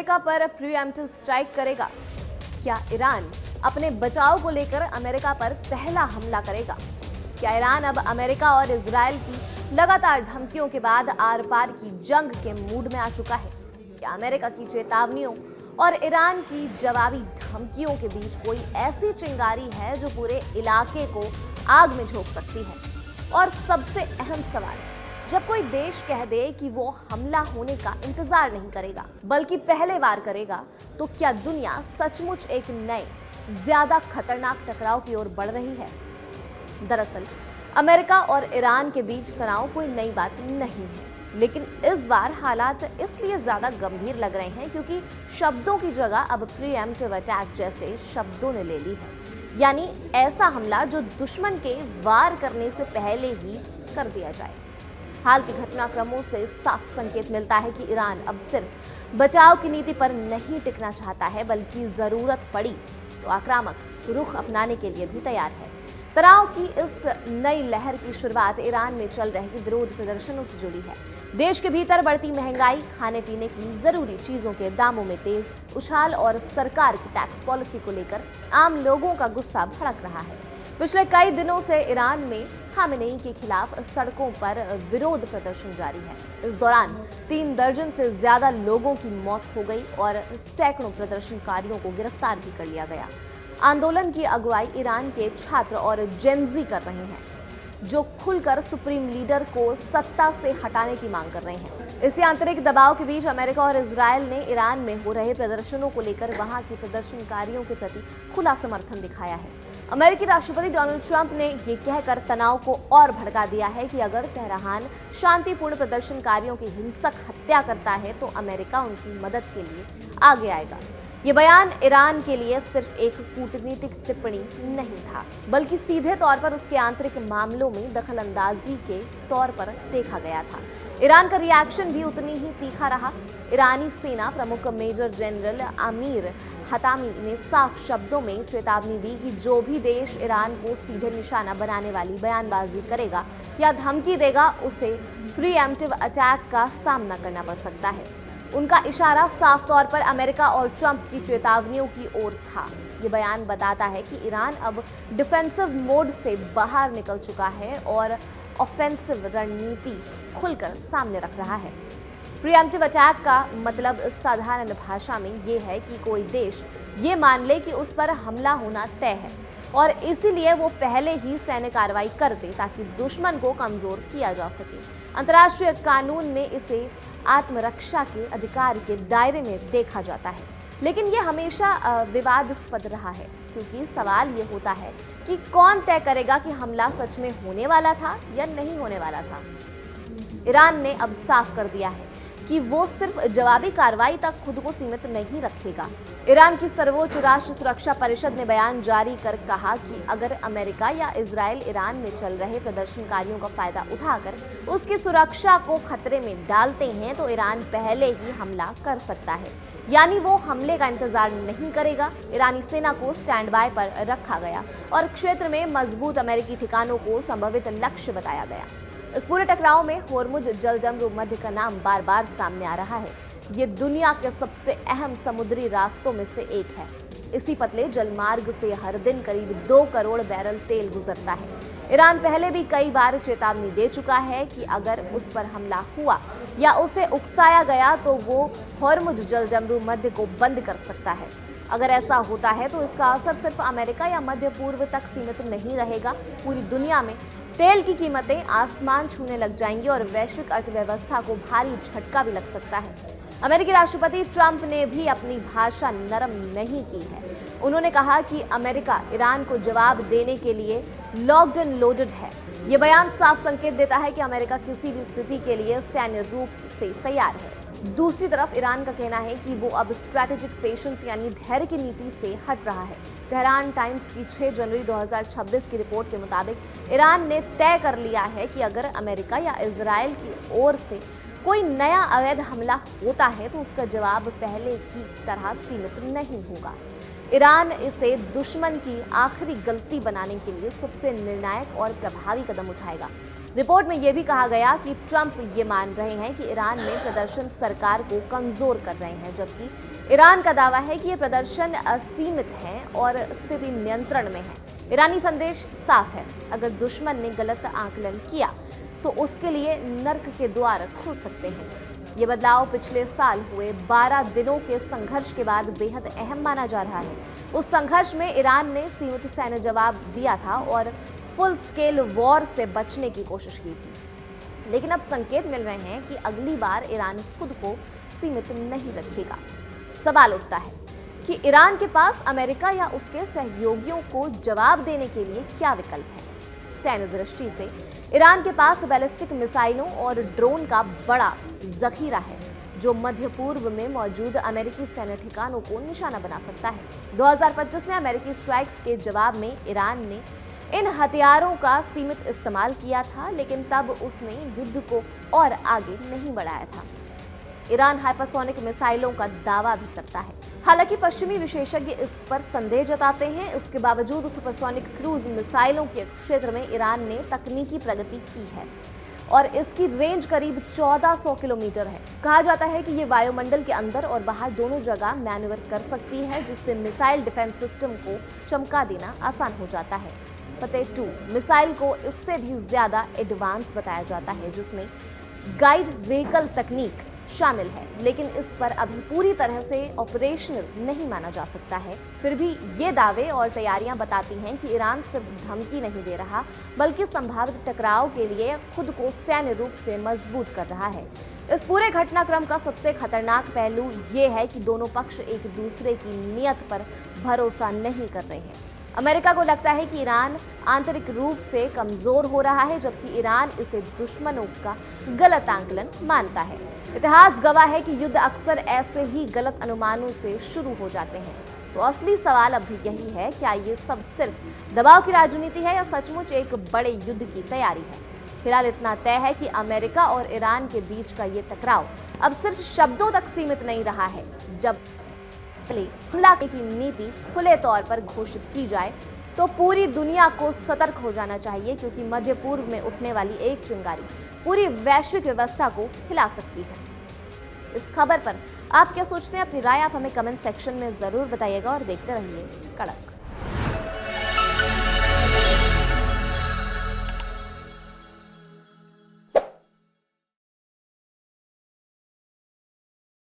America पर pre-emptive strike करेगा? क्या ईरान अपने बचाव को लेकर अमेरिका पर पहला हमला करेगा? क्या ईरान अब अमेरिका और इजरायल की लगातार धमकियों के बाद आर पार की जंग के मूड में आ चुका है? क्या अमेरिका की चेतावनियों और ईरान की जवाबी धमकियों के बीच कोई ऐसी चिंगारी है जो पूरे इलाके को आग में झोंक सकती है? और सबसे अहम सवाल, जब कोई देश कह दे कि वो हमला होने का इंतजार नहीं करेगा बल्कि पहले वार करेगा, तो क्या दुनिया सचमुच एक नए ज्यादा खतरनाक टकराव की ओर बढ़ रही है? दरअसल अमेरिका और ईरान के बीच तनाव कोई नई बात नहीं है, लेकिन इस बार हालात इसलिए ज्यादा गंभीर लग रहे हैं क्योंकि शब्दों की जगह अब प्रीएम्प्टिव अटैक जैसे शब्दों ने ले ली है। यानी ऐसा हमला जो दुश्मन के वार करने से पहले ही कर दिया जाए। हाल के घटनाक्रमों से साफ संकेत मिलता है कि ईरान अब सिर्फ बचाव की नीति पर नहीं टिकना चाहता है, बल्कि जरूरत पड़ी तो आक्रामक रुख अपनाने के लिए भी तैयार है। तनाव की इस नई लहर की शुरुआत ईरान में चल रहे विरोध प्रदर्शनों से जुड़ी है। देश के भीतर बढ़ती महंगाई, खाने पीने की जरूरी चीजों के दामों में तेज उछाल और सरकार की टैक्स पॉलिसी को लेकर आम लोगों का गुस्सा भड़क रहा है। पिछले कई दिनों से ईरान में खामेनेई के खिलाफ सड़कों पर विरोध प्रदर्शन जारी है। इस दौरान 3 दर्जन से ज्यादा लोगों की मौत हो गई और सैकड़ों प्रदर्शनकारियों को गिरफ्तार भी कर लिया गया। आंदोलन की अगुवाई ईरान के छात्र और जेनजी कर रहे हैं, जो खुलकर सुप्रीम लीडर को सत्ता से हटाने की मांग कर रहे हैं। इसी आंतरिक दबाव के बीच अमेरिका और इजरायल ने ईरान में हो रहे प्रदर्शनों को लेकर वहां के प्रदर्शनकारियों के प्रति खुला समर्थन दिखाया है। अमेरिकी राष्ट्रपति डोनाल्ड ट्रंप ने ये कहकर तनाव को और भड़का दिया है कि अगर तेहरान शांतिपूर्ण प्रदर्शनकारियों की हिंसक हत्या करता है तो अमेरिका उनकी मदद के लिए आगे आएगा। ये बयान ईरान के लिए सिर्फ एक कूटनीतिक टिप्पणी नहीं था, बल्कि सीधे तौर पर उसके आंतरिक मामलों में दखलंदाजी के तौर पर देखा गया था। ईरान का रिएक्शन भी उतनी ही तीखा रहा। ईरानी सेना प्रमुख मेजर जनरल आमिर हतामी ने साफ शब्दों में चेतावनी दी कि जो भी देश ईरान को सीधे निशाना बनाने वाली बयानबाजी करेगा या धमकी देगा, उसे प्रीएम्प्टिव अटैक का सामना करना पड़ सकता है। उनका इशारा साफ तौर पर अमेरिका और ट्रंप की चेतावनियों की ओर था। ये बयान बताता है कि ईरान अब डिफेंसिव मोड से बाहर निकल चुका है और ऑफेंसिव रणनीति खुलकर सामने रख रहा है। प्रीएम्प्टिव अटैक का मतलब साधारण भाषा में ये है कि कोई देश ये मान ले कि उस पर हमला होना तय है और इसीलिए वो पहले ही सैन्य कार्रवाई कर दे ताकि दुश्मन को कमजोर किया जा सके। अंतर्राष्ट्रीय कानून में इसे आत्मरक्षा के अधिकार के दायरे में देखा जाता है, लेकिन ये हमेशा विवादास्पद रहा है क्योंकि सवाल ये होता है कि कौन तय करेगा कि हमला सच में होने वाला था या नहीं होने वाला था। ईरान ने अब साफ कर दिया है कि वो सिर्फ जवाबी कार्रवाई तक खुद को सीमित नहीं रखेगा। ईरान की सर्वोच्च राष्ट्र सुरक्षा परिषद ने बयान जारी कर कहा कि अगर अमेरिका या इजरायल ईरान में चल रहे प्रदर्शनकारियों का फायदा उठाकर उसकी सुरक्षा को खतरे में डालते हैं तो ईरान पहले ही हमला कर सकता है, यानी वो हमले का इंतजार नहीं करेगा। ईरानी सेना को स्टैंड बाय पर रखा गया और क्षेत्र में मजबूत अमेरिकी ठिकानों को संभावित लक्ष्य बताया गया। इस पूरे टकराव में होर्मुज जलजमरू मध्य का नाम बार बार सामने आ रहा है। ये दुनिया के सबसे अहम समुद्री रास्तों में से एक है। इसी पतले जलमार्ग से हर दिन करीब 2 करोड़ बैरल तेल गुजरता है। ईरान पहले भी कई बार चेतावनी दे चुका है कि अगर उस पर हमला हुआ या उसे उकसाया गया तो वो होर्मुज जलजमरू मध्य को बंद कर सकता है। अगर ऐसा होता है तो इसका असर सिर्फ अमेरिका या मध्य पूर्व तक सीमित नहीं रहेगा। पूरी दुनिया में तेल की कीमतें आसमान छूने लग जाएंगी और वैश्विक अर्थव्यवस्था को भारी झटका भी लग सकता है। अमेरिकी राष्ट्रपति ट्रंप ने भी अपनी भाषा नरम नहीं की है। उन्होंने कहा कि अमेरिका ईरान को जवाब देने के लिए लॉक्ड एंड लोडेड है। ये बयान साफ संकेत देता है कि अमेरिका किसी भी स्थिति के लिए सैन्य रूप से तैयार है। दूसरी तरफ ईरान का कहना है कि वो अब स्ट्रैटेजिक पेशेंस यानी धैर्य की नीति से हट रहा है। तेहरान टाइम्स की 6 जनवरी 2026 की रिपोर्ट के मुताबिक ईरान ने तय कर लिया है कि अगर अमेरिका या इजरायल की ओर से कोई नया अवैध हमला होता है तो उसका जवाब पहले ही तरह सीमित नहीं होगा। ईरान इसे दुश्मन की आखिरी गलती बनाने के लिए सबसे निर्णायक और प्रभावी कदम उठाएगा। रिपोर्ट में यह भी कहा गया कि ट्रंप ये मान रहे हैं कि ईरान में प्रदर्शन सरकार को कमजोर कर रहे हैं, जबकि ईरान का दावा है कि ये प्रदर्शन असीमित हैं और स्थिति नियंत्रण में है। ईरानी संदेश साफ है, अगर दुश्मन ने गलत आकलन किया तो उसके लिए नर्क के द्वार खुल सकते हैं। ये बदलाव पिछले साल हुए 12 दिनों के संघर्ष के बाद बेहद अहम माना जा रहा है। उस संघर्ष में ईरान ने सीमित सैन्य जवाब दिया था और फुल स्केल वॉर से बचने की कोशिश की थी, लेकिन अब संकेत मिल रहे हैं कि अगली बार ईरान खुद को सीमित नहीं रखेगा। सवाल उठता है कि ईरान के पास अमेरिका या उसके सहयोगियों को जवाब देने के लिए क्या विकल्प है। सैन्य दृष्टि से ईरान के पास बैलिस्टिक मिसाइलों और ड्रोन का बड़ा जखीरा है, जो मध्य पूर्व में मौजूद अमेरिकी सैन्य ठिकानों को निशाना बना सकता है। 2025 में अमेरिकी स्ट्राइक्स के जवाब में ईरान ने इन हथियारों का सीमित इस्तेमाल किया था, लेकिन तब उसने युद्ध को और आगे नहीं बढ़ाया था। ईरान हाइपरसोनिक मिसाइलों का दावा भी करता है। हालांकि पश्चिमी विशेषज्ञ इस पर संदेह जताते हैं। इसके बावजूद सुपरसोनिक क्रूज मिसाइलों के क्षेत्र में ईरान ने तकनीकी प्रगति की है और इसकी रेंज करीब 1400 किलोमीटर है। कहा जाता है कि ये वायुमंडल के अंदर और बाहर दोनों जगह मैन्यूवर कर सकती है, जिससे मिसाइल डिफेंस सिस्टम को चमका देना आसान हो जाता है। फतेह 2 मिसाइल को इससे भी ज्यादा एडवांस बताया जाता है, जिसमें गाइड व्हीकल तकनीक शामिल है, लेकिन इस पर अभी पूरी तरह से ऑपरेशनल नहीं माना जा सकता है। फिर भी ये दावे और तैयारियां बताती हैं कि ईरान सिर्फ धमकी नहीं दे रहा, बल्कि संभावित टकराव के लिए खुद को सैन्य रूप से मजबूत कर रहा है। इस पूरे घटनाक्रम का सबसे खतरनाक पहलू ये है कि दोनों पक्ष एक दूसरे की नीयत पर भरोसा नहीं कर रहे हैं। अमेरिका को लगता है कि ईरान आंतरिक रूप से कमजोर हो रहा है, जबकि ईरान इसे दुश्मनों का गलत आकलन मानता है। इतिहास गवाह है कि युद्ध अक्सर ऐसे ही गलत अनुमानों से शुरू हो जाते हैं। तो असली सवाल अब भी यही है, क्या ये सब सिर्फ दबाव की राजनीति है या सचमुच एक बड़े युद्ध की तैयारी है। फिलहाल इतना तय है कि अमेरिका और ईरान के बीच का ये टकराव अब सिर्फ शब्दों तक सीमित नहीं रहा है। जब हमला की नीति खुले तौर पर घोषित की जाए तो पूरी दुनिया को सतर्क हो जाना चाहिए, क्योंकि मध्य पूर्व में उठने वाली एक चिंगारी पूरी वैश्विक व्यवस्था को हिला सकती है। इस खबर पर आप क्या सोचते हैं? अपनी राय आप हमें कमेंट सेक्शन में जरूर बताइएगा और देखते रहिए कड़क।